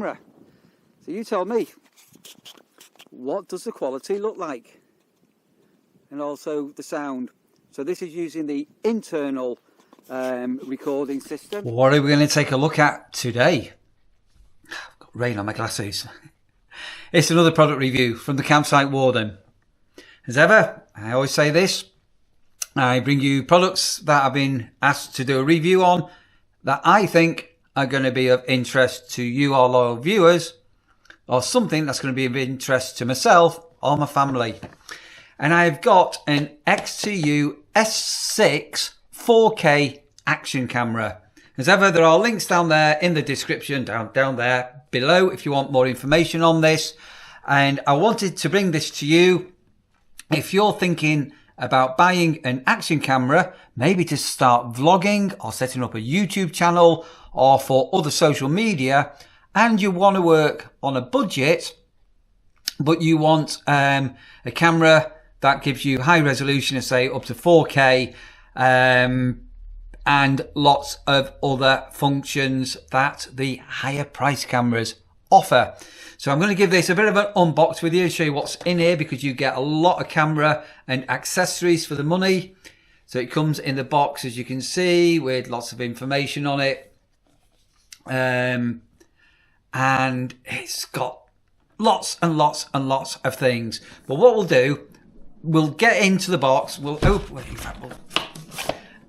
camera. So you tell me, what does the quality look like? And also the sound. So this is using the internal recording system. What are we going to take a look at today? I've got rain on my glasses. It's another product review from the campsite Warden. As ever, I always say this, I bring you products that I've been asked to do a review on that I think are going to be of interest to you, our loyal viewers, or something that's going to be of interest to myself or my family. And I've got an XTU S6 4K action camera. As ever, there are links down there in the description, down there below if you want more information on this. And I wanted to bring this to you if you're thinking about buying an action camera, maybe to start vlogging or setting up a YouTube channel or for other social media, and you want to work on a budget, but you want a camera that gives you high resolution, say up to 4K, and lots of other functions that the higher price cameras offer. So I'm going to give this a bit of an unbox with you and show you what's in here, because you get a lot of camera and accessories for the money. So it comes in the box, as you can see, with lots of information on it. And it's got lots and lots and lots of things. But what we'll do, we'll get into the box, we'll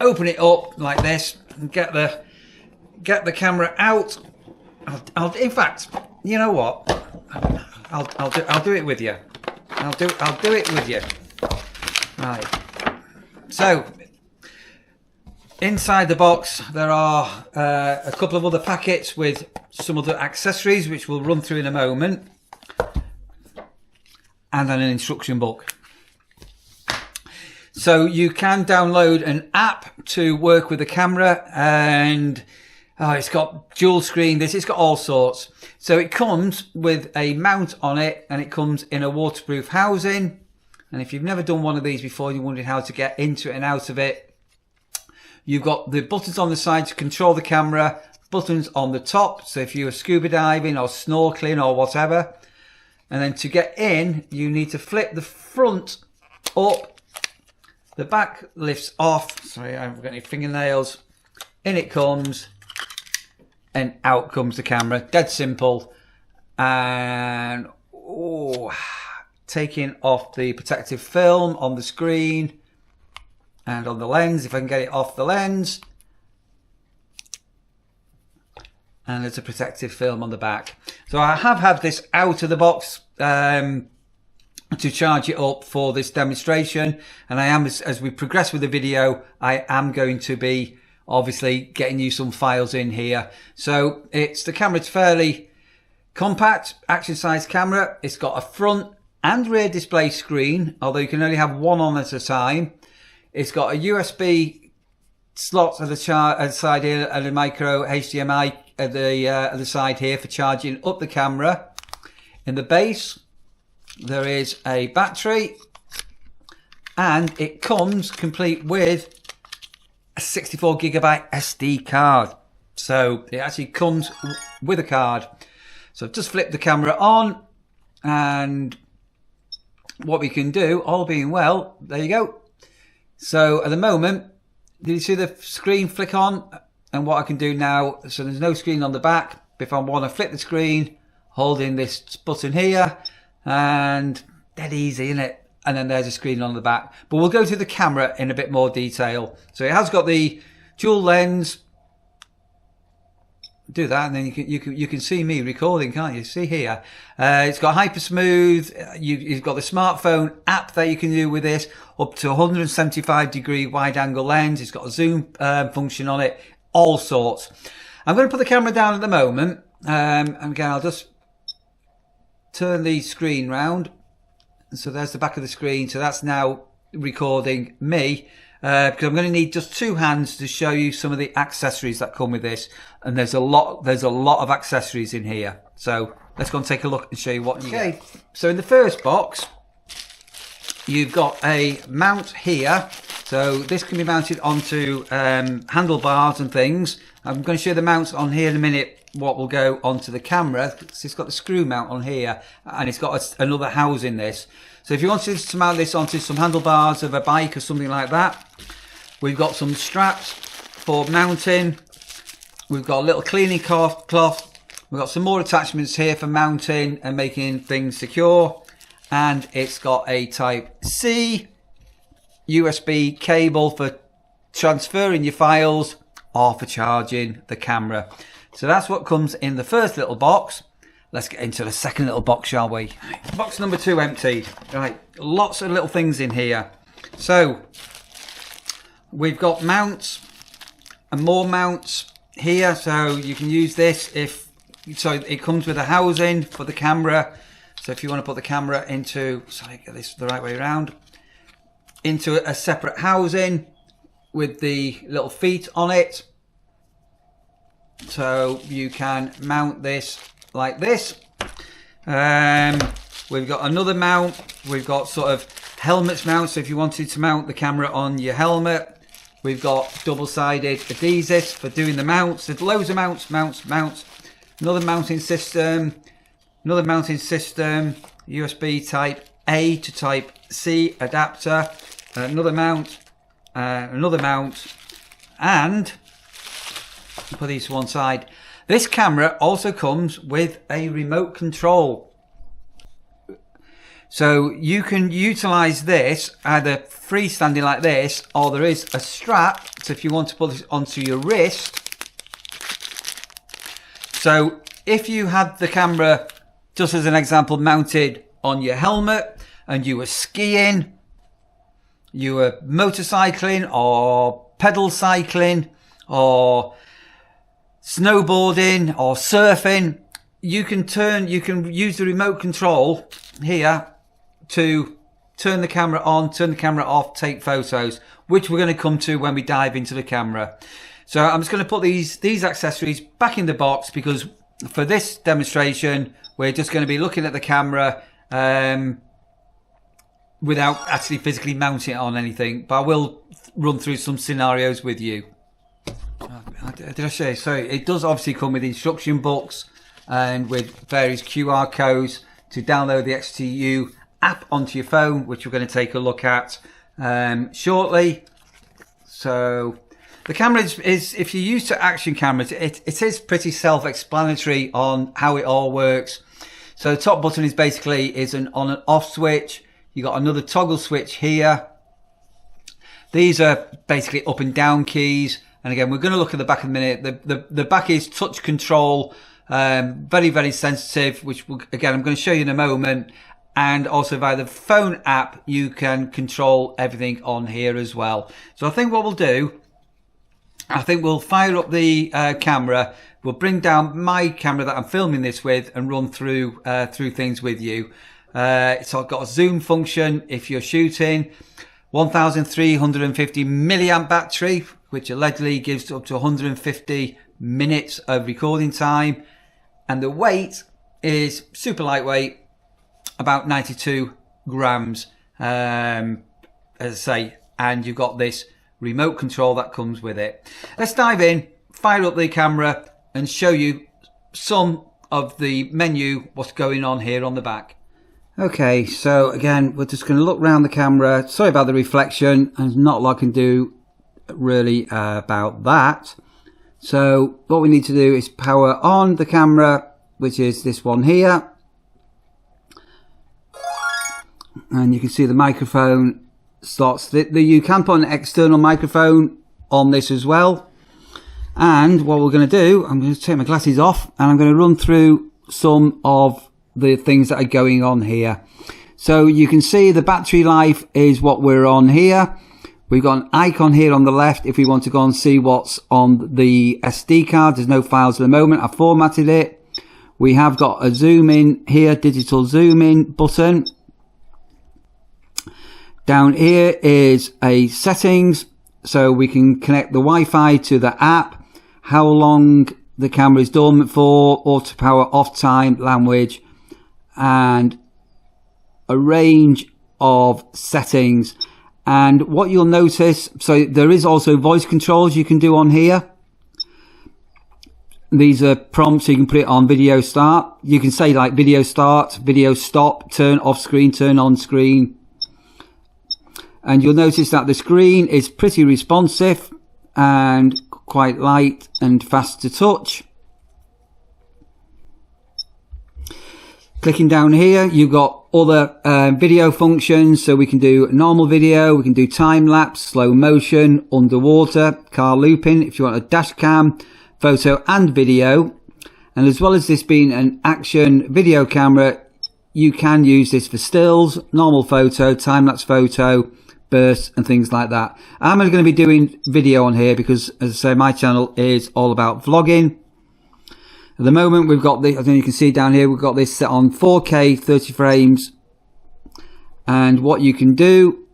open it up like this and get the camera out. In fact, you know what? I'll do it with you. I'll do it with you. Right. So inside the box there are a couple of other packets with some other accessories, which we'll run through in a moment, and then an instruction book. So you can download an app to work with the camera, and it's got dual screen, it's got all sorts. So it comes with a mount on it, and it comes in a waterproof housing. And if you've never done one of these before, you're wondering how to get into it and out of it, you've got the buttons on the side to control the camera, buttons on the top, so if you're scuba diving or snorkeling or whatever. And then to get in, you need to flip the front up, the back lifts off. Sorry, I haven't got any fingernails. In it comes, and out comes the camera. Dead simple. And taking off the protective film on the screen and on the lens, if I can get it off the lens. And there's a protective film on the back. So I have had this out of the box to charge it up for this demonstration, and I am, as we progress with the video, I am going to be obviously getting you some files in here. So the camera's fairly compact, action size camera. It's got a front and rear display screen, although you can only have one on at a time. It's got a USB slot at the side here and a micro HDMI at the side here for charging up the camera. In the base there is a battery, and it comes complete with a 64GB SD card. So it actually comes with a card. So I've just flipped the camera on, and what we can do, all being well, there you go. So at the moment, did you see the screen flick on? And what I can do now, so there's no screen on the back. If I want to flip the screen, holding this button here, and dead easy, isn't it? And then there's a screen on the back. But we'll go through the camera in a bit more detail. So it has got the dual lens. Do that, and then you can see me recording, can't you? See here, it's got hyper smooth. You've got the smartphone app that you can do with this, up to 175-degree wide angle lens. It's got a zoom function on it, all sorts. I'm going to put the camera down at the moment, and again I'll just turn the screen round. So there's the back of the screen. So that's now recording me. Because I'm going to need just two hands to show you some of the accessories that come with this, and there's a lot of accessories in here. So let's go and take a look and show you what you get. So in the first box, you've got a mount here So this can be mounted onto handlebars and things. I'm going to show you the mounts on here in a minute, what will go onto the camera. So it's got the screw mount on here, and it's got another house in this. So if you wanted to mount this onto some handlebars of a bike or something like that, we've got some straps for mounting. We've got a little cleaning cloth. We've got some more attachments here for mounting and making things secure. And it's got a Type C USB cable for transferring your files or for charging the camera. So that's what comes in the first little box. Let's get into the second little box, shall we? Box number 2 emptied. Right, lots of little things in here. So we've got mounts and more mounts here. So you can use this so it comes with a housing for the camera. So if you want to put the camera into, sorry, get this the right way around, into a separate housing with the little feet on it. So you can mount this like this. We've got another mount. We've got sort of helmets mount. So if you wanted to mount the camera on your helmet, we've got double-sided adhesives for doing the mounts. There's loads of mounts. Another mounting system. USB Type A to Type C adapter. Another mount. And put these to one side. This camera also comes with a remote control. So you can utilize this either freestanding like this, or there is a strap. So if you want to put this onto your wrist. So if you had the camera, just as an example, mounted on your helmet and you were skiing, you were motorcycling or pedal cycling or snowboarding or surfing, you can use the remote control here to turn the camera on, turn the camera off, take photos, which we're going to come to when we dive into the camera. So I'm just going to put these accessories back in the box, because for this demonstration we're just going to be looking at the camera without actually physically mounting it on anything, but I will run through some scenarios with you. Did I say? So it does obviously come with instruction books and with various QR codes to download the XTU app onto your phone, which we're going to take a look at shortly. So the camera is if you're used to action cameras, it is pretty self-explanatory on how it all works. So the top button is basically an on and off switch. You got another toggle switch here. These are basically up and down keys. And again, we're going to look at the back in a minute. The back is touch control, very, very sensitive, which again, I'm going to show you in a moment. And also via the phone app, you can control everything on here as well. So I think what we'll do, I think we'll fire up the camera. We'll bring down my camera that I'm filming this with and run through things with you. So I've got a zoom function if you're shooting, 1350 milliamp battery, which allegedly gives up to 150 minutes of recording time. And the weight is super lightweight, about 92 grams, as I say. And you've got this remote control that comes with it. Let's dive in, fire up the camera and show you some of the menu, what's going on here on the back. Okay, so again, we're just going to look around the camera. Sorry about the reflection, there's not a lot I can do really about that. So what we need to do is power on the camera, which is this one here. And you can see the microphone slots. You can put an external microphone on this as well. And what we're going to do, I'm going to take my glasses off and I'm going to run through some of the things that are going on here. So you can see the battery life is what we're on here. We've got an icon here on the left if we want to go and see what's on the SD card. There's no files at the moment. I formatted it. We have got a zoom in here, digital zoom in button. Down here is a settings, so we can connect the Wi-Fi to the app, how long the camera is dormant for, auto power, off time, language, and a range of settings. And what you'll notice, so there is also voice controls you can do on here. These are prompts, so you can put it on video start. You can say like video start, video stop, turn off screen, turn on screen. And you'll notice that the screen is pretty responsive and quite light and fast to touch. Clicking down here, you've got other video functions, so we can do normal video, we can do time lapse, slow motion, underwater, car looping, if you want a dash cam, photo and video. And as well as this being an action video camera, you can use this for stills, normal photo, time lapse photo, bursts and things like that. I'm only going to be doing video on here because, as I say, my channel is all about vlogging. At the moment we've got this, I don't know if you can see down here, we've got this set on 4K 30 frames. And what you can do,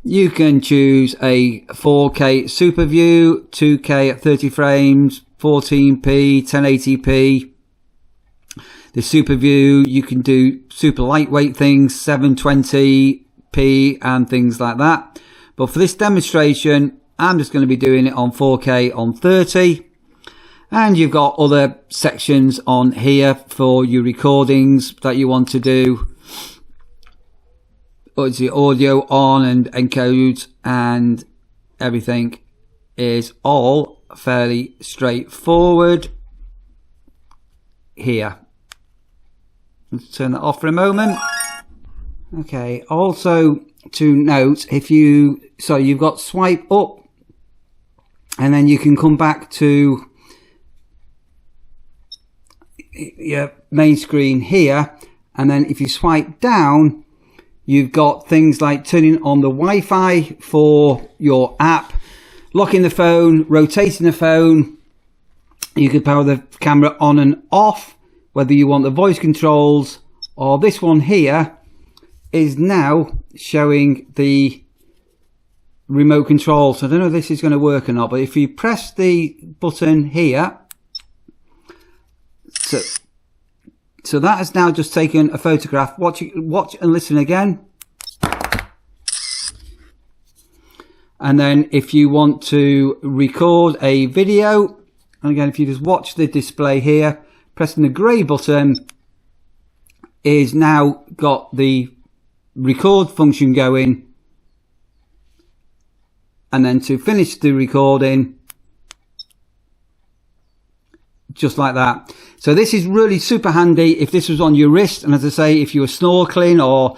you can choose a 4K super view, 2K at 30 frames, 14p, 1080p. The super view, you can do super lightweight things, 720p and things like that. But for this demonstration, I'm just going to be doing it on 4K on 30. And you've got other sections on here for your recordings that you want to do. It's the audio on and encode, and everything is all fairly straightforward here. Let's turn that off for a moment. Okay, also to note, you've got swipe up and then you can come back to your main screen here, and then if you swipe down, you've got things like turning on the Wi-Fi for your app, locking the phone, rotating the phone. You can power the camera on and off, whether you want the voice controls, or this one here is now showing the remote control. So I don't know if this is going to work or not, but if you press the button here, so that has now just taken a photograph. Watch and listen again. And then if you want to record a video, and again, if you just watch the display here, pressing the grey button is now got the record function going. And then to finish the recording, just like that. So this is really super handy if this was on your wrist, and as I say, if you were snorkeling or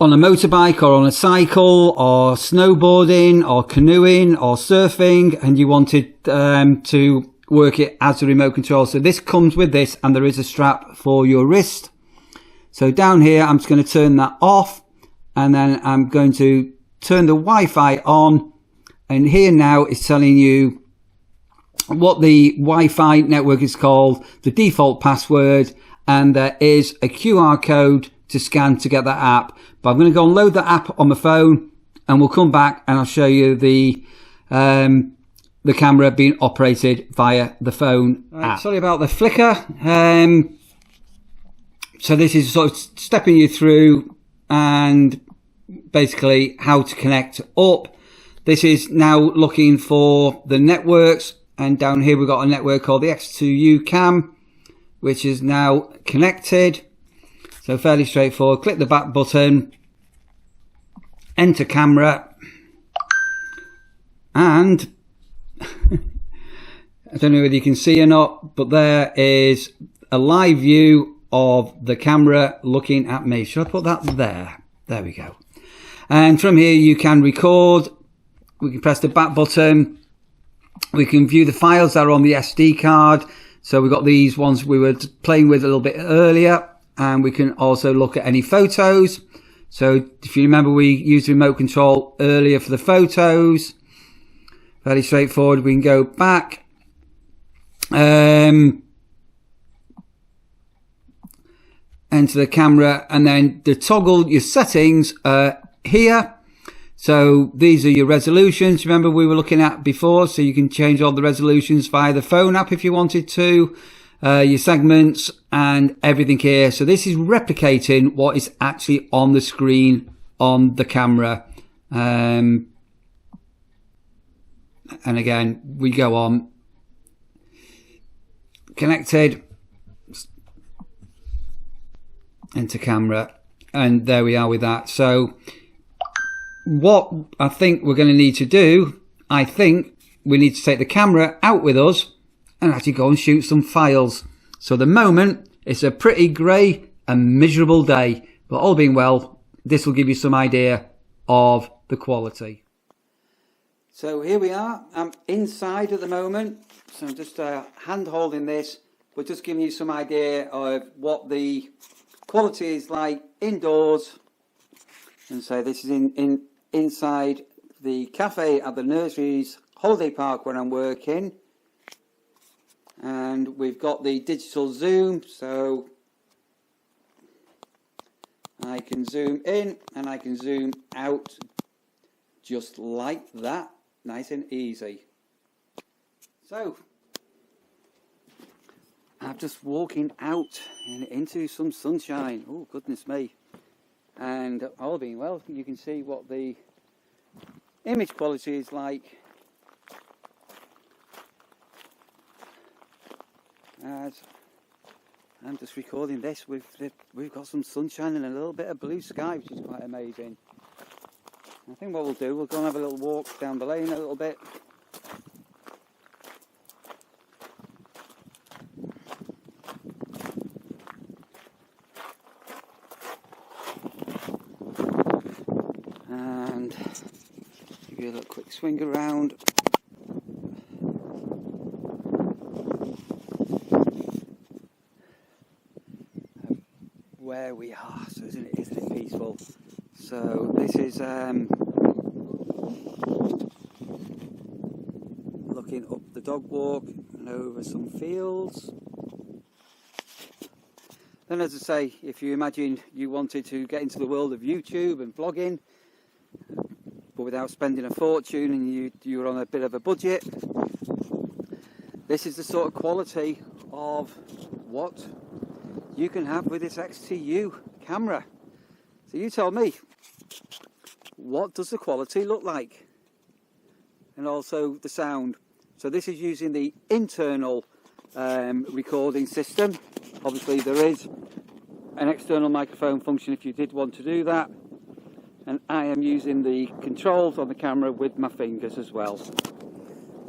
on a motorbike or on a cycle or snowboarding or canoeing or surfing, and you wanted to work it as a remote control. So this comes with this, and there is a strap for your wrist. So down here, I'm just going to turn that off, and then I'm going to turn the Wi-Fi on, and here now it's telling you what the Wi-Fi network is called, the default password, and there is a QR code to scan to get that app. But I'm going to go and load that app on my phone, and we'll come back and I'll show you the camera being operated via the phone app. Sorry about the flicker. So this is sort of stepping you through and basically how to connect up. This is now looking for the networks. And down here we've got a network called the X2U Cam, which is now connected. So fairly straightforward. Click the back button, enter camera, and I don't know whether you can see or not, but there is a live view of the camera looking at me. Should I put that there? There we go. And from here you can record. We can press the back button. We can view the files that are on the SD card. So we've got these ones we were playing with a little bit earlier, and we can also look at any photos. So if you remember, we used remote control earlier for the photos. Fairly straightforward. We can go back. Enter the camera, and then to toggle your settings here. So these are your resolutions. Remember we were looking at before, so you can change all the resolutions via the phone app if you wanted to, your segments and everything here. So this is replicating what is actually on the screen on the camera. And again, we go on connected into camera, and there we are with that. So what I think we're going to need to do, I think we need to take the camera out with us and actually go and shoot some files. So at the moment it's a pretty grey and miserable day, but all being well, this will give you some idea of the quality. So here we are. I'm inside at the moment, so I'm just hand holding this, but just giving you some idea of what the quality is like indoors. And so this is inside the cafe at the nursery's holiday park where I'm working, and we've got the digital zoom, so I can zoom in and I can zoom out just like that, nice and easy. So I'm just walking out into some sunshine. Oh goodness me. And all being well, you can see what the image quality is like as I'm just recording this. We've got some sunshine and a little bit of blue sky, which is quite amazing. I think what we'll do, we'll go and have a little walk down the lane a little bit. And give you a little quick swing around. Where we are, so isn't it peaceful? So this is looking up the dog walk and over some fields. Then, as I say, if you imagine you wanted to get into the world of YouTube and vlogging, but without spending a fortune, and you were on a bit of a budget, this is the sort of quality of what you can have with this XTU camera. So you tell me, what does the quality look like? And also the sound. So this is using the internal recording system. Obviously there is an external microphone function if you did want to do that. And I am using the controls on the camera with my fingers as well.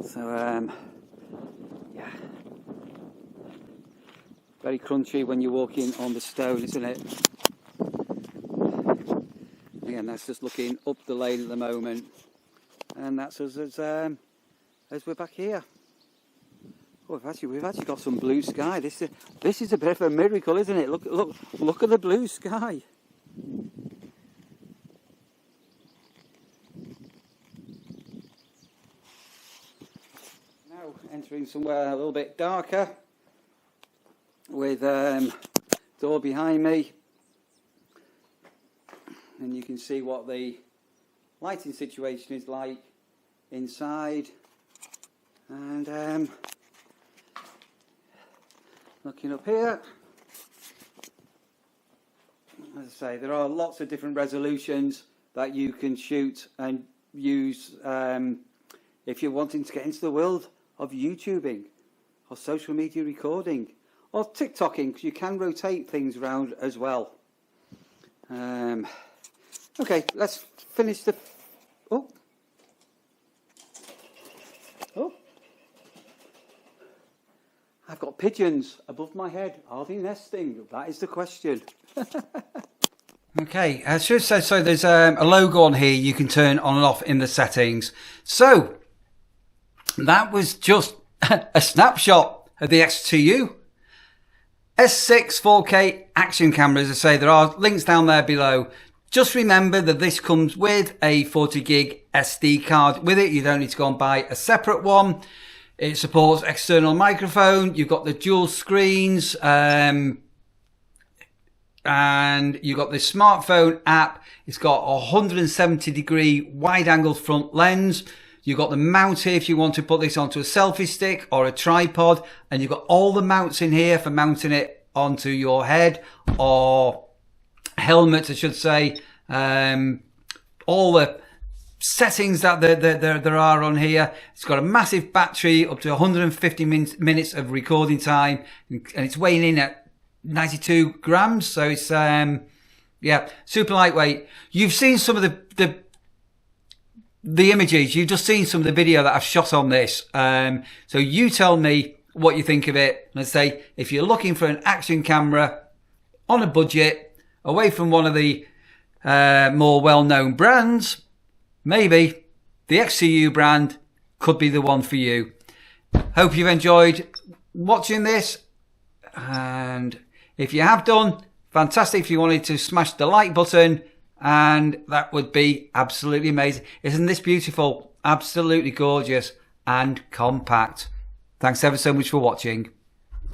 So yeah. Very crunchy when you're walking on the stone, isn't it? Again, that's just looking up the lane at the moment, and that's us as we're back here. Oh, we've actually got some blue sky. This is a bit of a miracle, isn't it? Look at the blue sky. Now entering somewhere a little bit darker, with door behind me, and you can see what the lighting situation is like inside. And looking up here, as I say, there are lots of different resolutions that you can shoot and use if you're wanting to get into the world of YouTubing or social media recording or TikToking, because you can rotate things around as well. Okay, let's finish the... Oh. I've got pigeons above my head. Are they nesting? That is the question. Okay, I should say, so there's a logo on here you can turn on and off in the settings. So, that was just a snapshot of the XTU S6 4K action camera. As I say, there are links down there below. Just remember that this comes with a 40 gig SD card with it. You don't need to go and buy a separate one. It supports external microphone. You've got the dual screens, and you've got the smartphone app. It's got a 170 degree wide angle front lens. You've got the mount here if you want to put this onto a selfie stick or a tripod, and you've got all the mounts in here for mounting it onto your head or helmet, I should say. all the settings that there are on here. It's got a massive battery, up to 150 minutes of recording time, and it's weighing in at 92 grams. So it's yeah, super lightweight. You've seen some of the images. You've just seen some of the video that I've shot on this. So you tell me what you think of it. Let's say if you're looking for an action camera on a budget, away from one of the more well-known brands, maybe the XTU brand could be the one for you. Hope you've enjoyed watching this, and if you have done, fantastic. If you wanted to smash the like button, and that would be absolutely amazing. Isn't this beautiful? Absolutely gorgeous and compact. Thanks ever so much for watching.